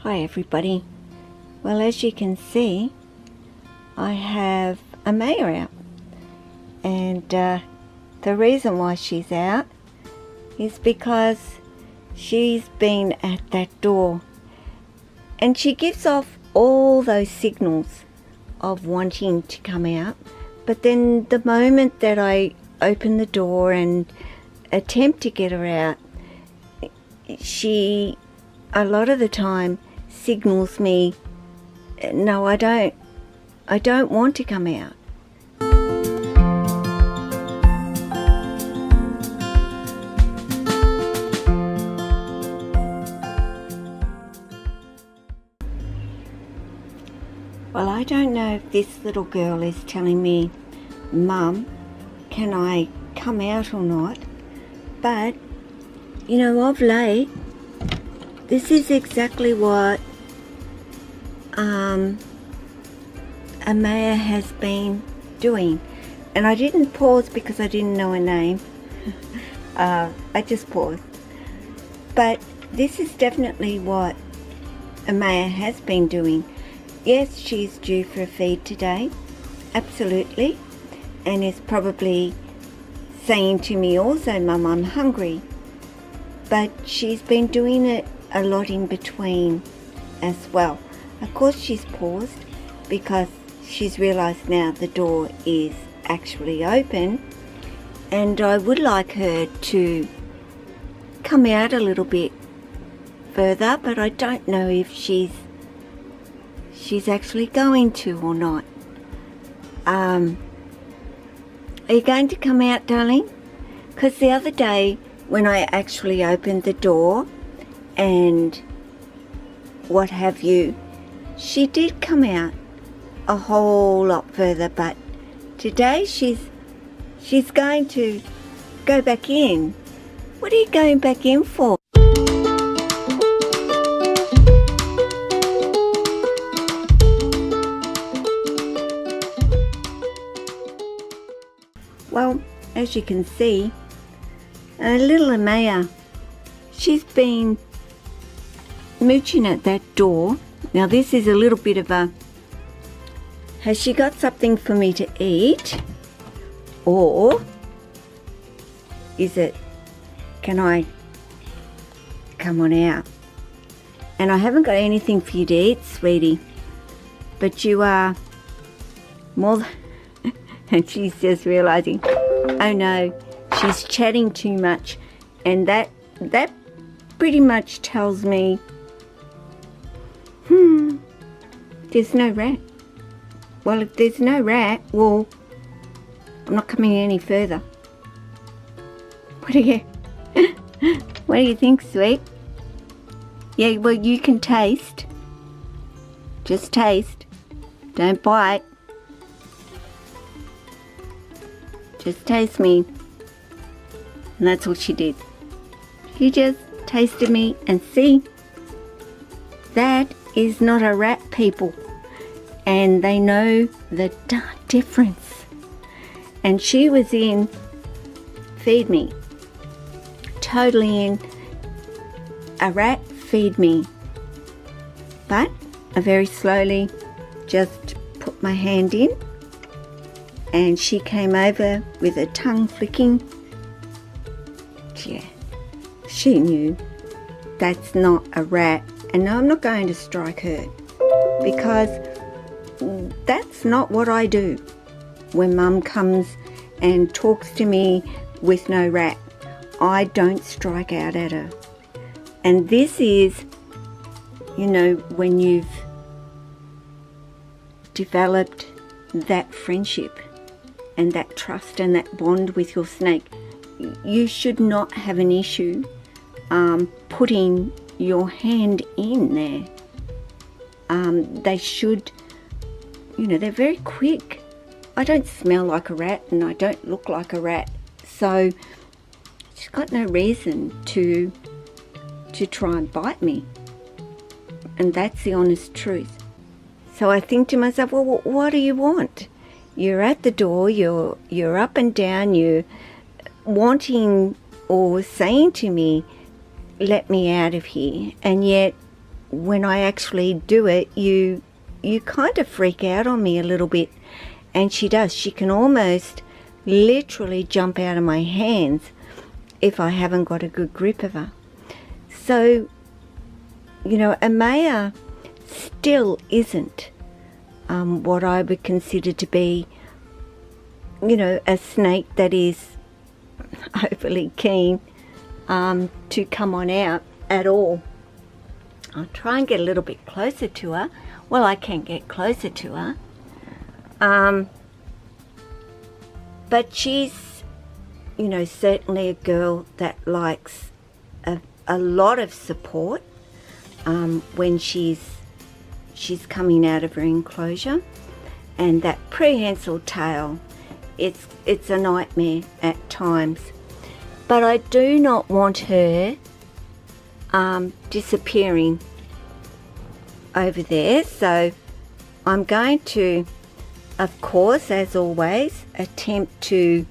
Hi everybody. Well, as you can see, I have Amaya out, and the reason why she's out is because she's been at that door and she gives off all those signals of wanting to come out, but then the moment that I open the door and attempt to get her out, she a lot of the time signals me, no, I don't want to come out. Well, I don't know if this little girl is telling me, Mum, can I come out or not? But, you know, of late, this is exactly what Amaya has been doing. And I didn't pause because I didn't know her name. I just paused. But this is definitely what Amaya has been doing. Yes, she's due for a feed today, absolutely, and is probably saying to me also, Mum, I'm hungry. But she's been doing it a lot in between as well. Of course she's paused because she's realised now the door is actually open, and I would like her to come out a little bit further, but I don't know if she's actually going to or not. Are you going to come out, darling? Because the other day when I actually opened the door and what have you, she did come out a whole lot further, but today she's going to go back in. What are you going back in for? Well, as you can see, little Amaya, she's been mooching at that door. Now this is a little bit of a, has she got something for me to eat? Or is it, can I come on out? And I haven't got anything for you to eat, sweetie, but you are more than, and she's just realising, oh no, she's chatting too much, and that pretty much tells me, there's no rat. Well, if there's no rat, well, I'm not coming any further. What do you think, sweet? Yeah, well, you can taste. Just taste. Don't bite. Just taste me. And that's what she did. She just tasted me, and see, that is not a rat, people. And they know the difference. And she was in feed me. Totally in a rat feed me. But I very slowly just put my hand in, and she came over with her tongue flicking. Yeah, she knew that's not a rat. And no, I'm not going to strike her, because that's not what I do when Mum comes and talks to me with no rat. I don't strike out at her. And this is, you know, when you've developed that friendship and that trust and that bond with your snake, you should not have an issue putting your hand in there. They should, you know, they're very quick. I don't smell like a rat and I don't look like a rat, so she's got no reason to try and bite me. And that's the honest truth. So I think to myself, well, what do you want? You're at the door, you're up and down, you're wanting or saying to me, let me out of here, and yet when I actually do it, you kind of freak out on me a little bit. And she does. She can almost literally jump out of my hands if I haven't got a good grip of her. So, you know, Amaya still isn't what I would consider to be, you know, a snake that is overly keen to come on out at all. I'll try and get a little bit closer to her. Well, I can get closer to her. But she's, you know, certainly a girl that likes a lot of support when she's coming out of her enclosure. And that prehensile tail, it's a nightmare at times. But I do not want her disappearing over there. So I'm going to, of course, as always, attempt to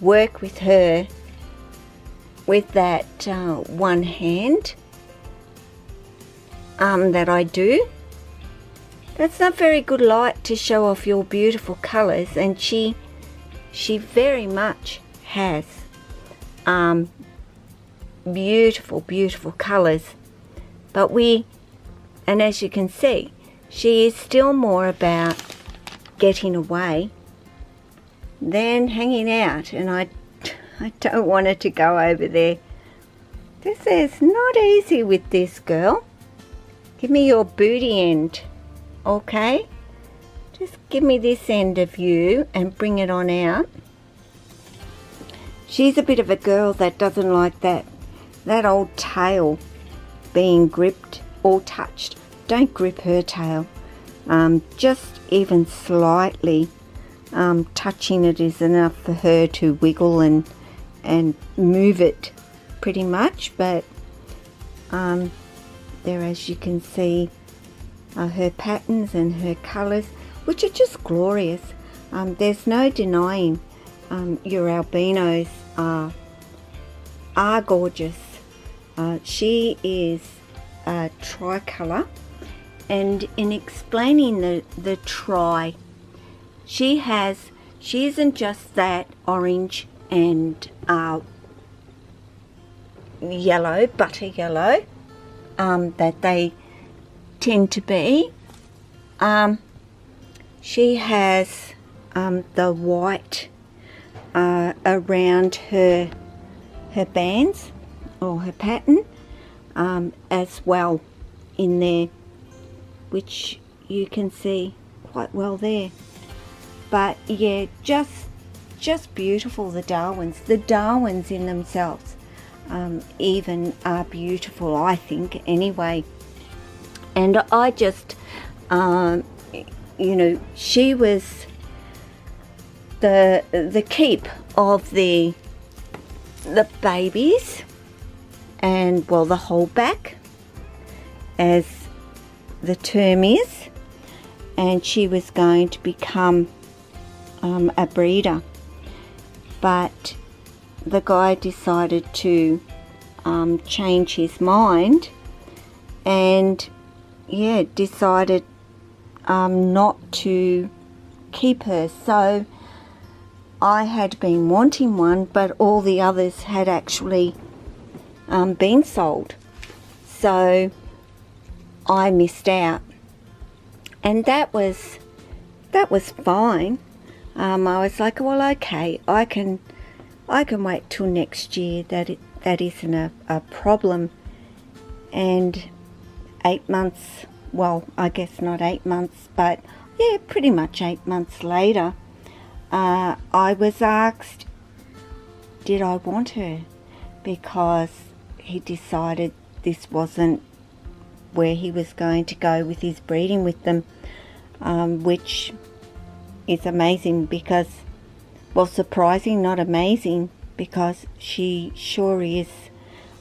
work with her with that one hand that I do. That's not very good light to show off your beautiful colours, and she very much has beautiful colours. But and as you can see, she is still more about getting away than hanging out, and I don't want her to go over there. This is not easy with this girl. Give me your booty end, okay? Just give me this end of you and bring it on out. She's a bit of a girl that doesn't like that old tail being gripped or touched. Don't grip her tail. Just even slightly touching it is enough for her to wiggle and move it pretty much. But there, as you can see, are her patterns and her colours, which are just glorious. There's no denying your albinos are gorgeous. She is tricolour, and in explaining the tri, she isn't just that orange and yellow, butter yellow, that they tend to be. She has the white around her bands or her pattern as well in there, which you can see quite well there. But yeah, just beautiful. The Darwins in themselves even are beautiful, I think, anyway. And I just you know, she was the keep of the babies, and well, the holdback, as the term is, and she was going to become a breeder, but the guy decided to change his mind and decided not to keep her. So I had been wanting one, but all the others had actually been sold, so I missed out, and that was fine. I was like, well, okay, I can wait till next year. That isn't a problem. And 8 months, well, I guess not 8 months, but yeah, pretty much 8 months later, I was asked, did I want her? Because he decided this wasn't where he was going to go with his breeding with them, which is amazing because, well, surprising, not amazing, because she sure is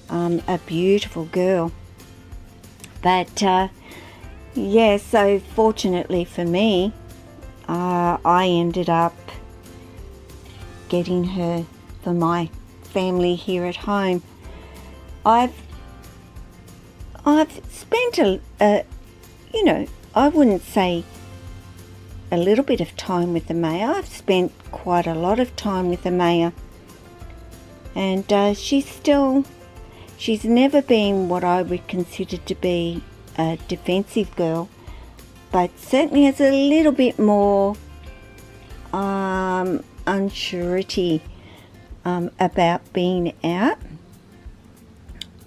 a beautiful girl. But yeah, so fortunately for me, I ended up getting her for my family here at home. I've I've spent you know, I wouldn't say a little bit of time with Amaya. I've spent quite a lot of time with Amaya, and she's never been what I would consider to be a defensive girl, but certainly has a little bit more unsurety about being out.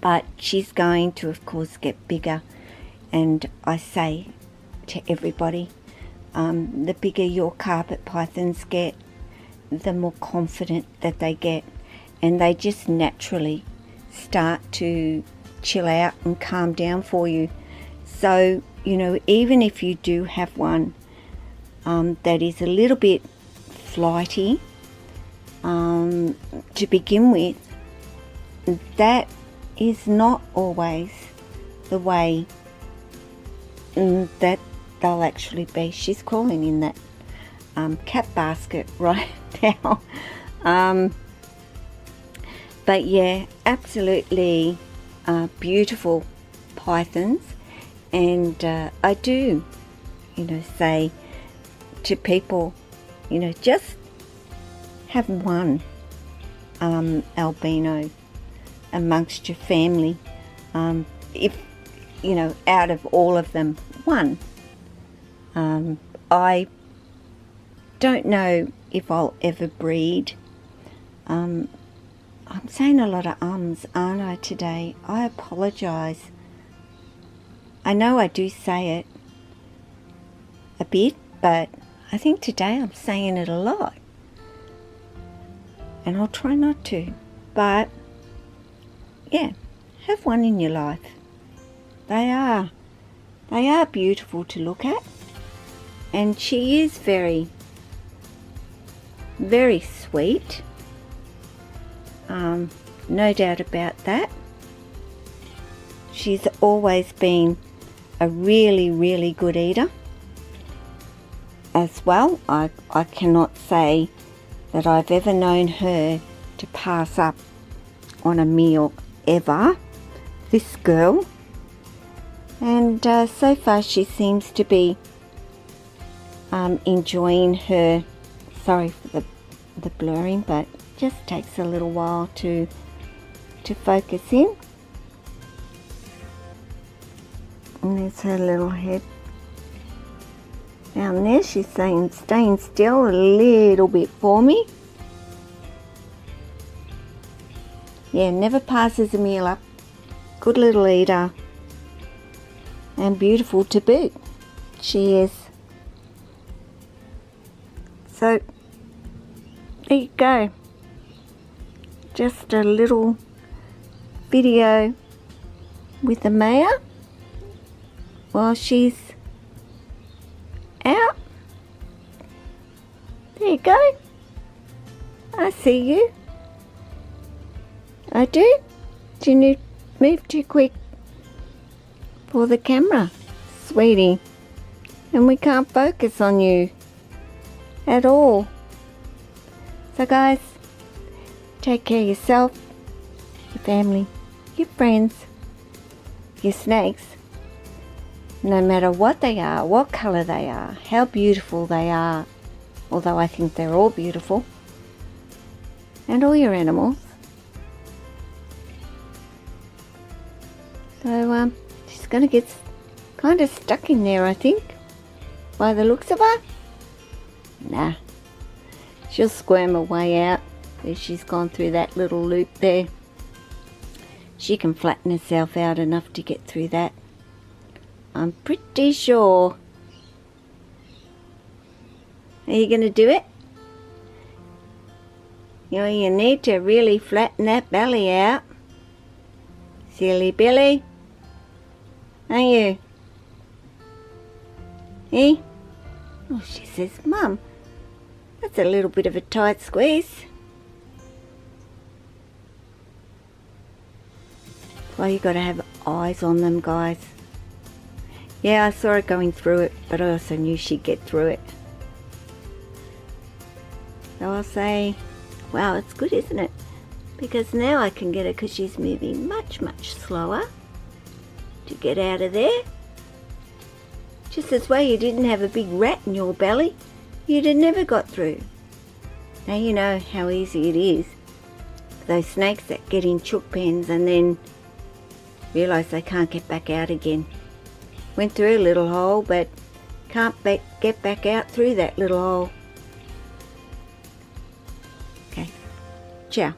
But she's going to, of course, get bigger, and I say to everybody, the bigger your carpet pythons get, the more confident that they get, and they just naturally start to chill out and calm down for you. So, you know, even if you do have one that is a little bit flighty to begin with, that is not always the way that they'll actually be. She's crawling in that cat basket right now. But yeah, absolutely beautiful pythons. And I do, you know, say to people, you know, just have one albino amongst your family. If, you know, out of all of them, one. I don't know if I'll ever breed. I'm saying a lot of ums, aren't I, today? I apologise. I know I do say it a bit, but I think today I'm saying it a lot. And I'll try not to. But, yeah, have one in your life. They are beautiful to look at. And she is very, very sweet. No doubt about that. She's always been a really, really good eater as well. I cannot say that I've ever known her to pass up on a meal ever, this girl. And so far she seems to be enjoying her, sorry for the blurring, but it just takes a little while to focus in. And there's her little head down there. She's staying still a little bit for me. Yeah, never passes a meal up. Good little eater. And beautiful to boot. She is. So, there you go. Just a little video with Amaya while she's out. There you go. I see you. I do. Did you move too quick for the camera, sweetie? And we can't focus on you at all. So guys, take care of yourself, your family, your friends, your snakes. No matter what they are, what colour they are, how beautiful they are, although I think they're all beautiful, and all your animals. So she's going to get kind of stuck in there, I think, by the looks of her. Nah, she'll squirm her way out if she's gone through that little loop there. She can flatten herself out enough to get through that, I'm pretty sure. Are you going to do it? You know, you need to really flatten that belly out. Silly Billy. Aren't you? Eh? Oh, she says, Mum, that's a little bit of a tight squeeze. Well, you got to have eyes on them, guys. Yeah, I saw her going through it, but I also knew she'd get through it. So I'll say, wow, it's good, isn't it? Because now I can get her, because she's moving much, much slower. to get out of there. Just as well you didn't have a big rat in your belly, you'd have never got through. Now you know how easy it is for those snakes that get in chook pens and then realise they can't get back out again. Went through a little hole but can't get back out through that little hole. Okay, ciao.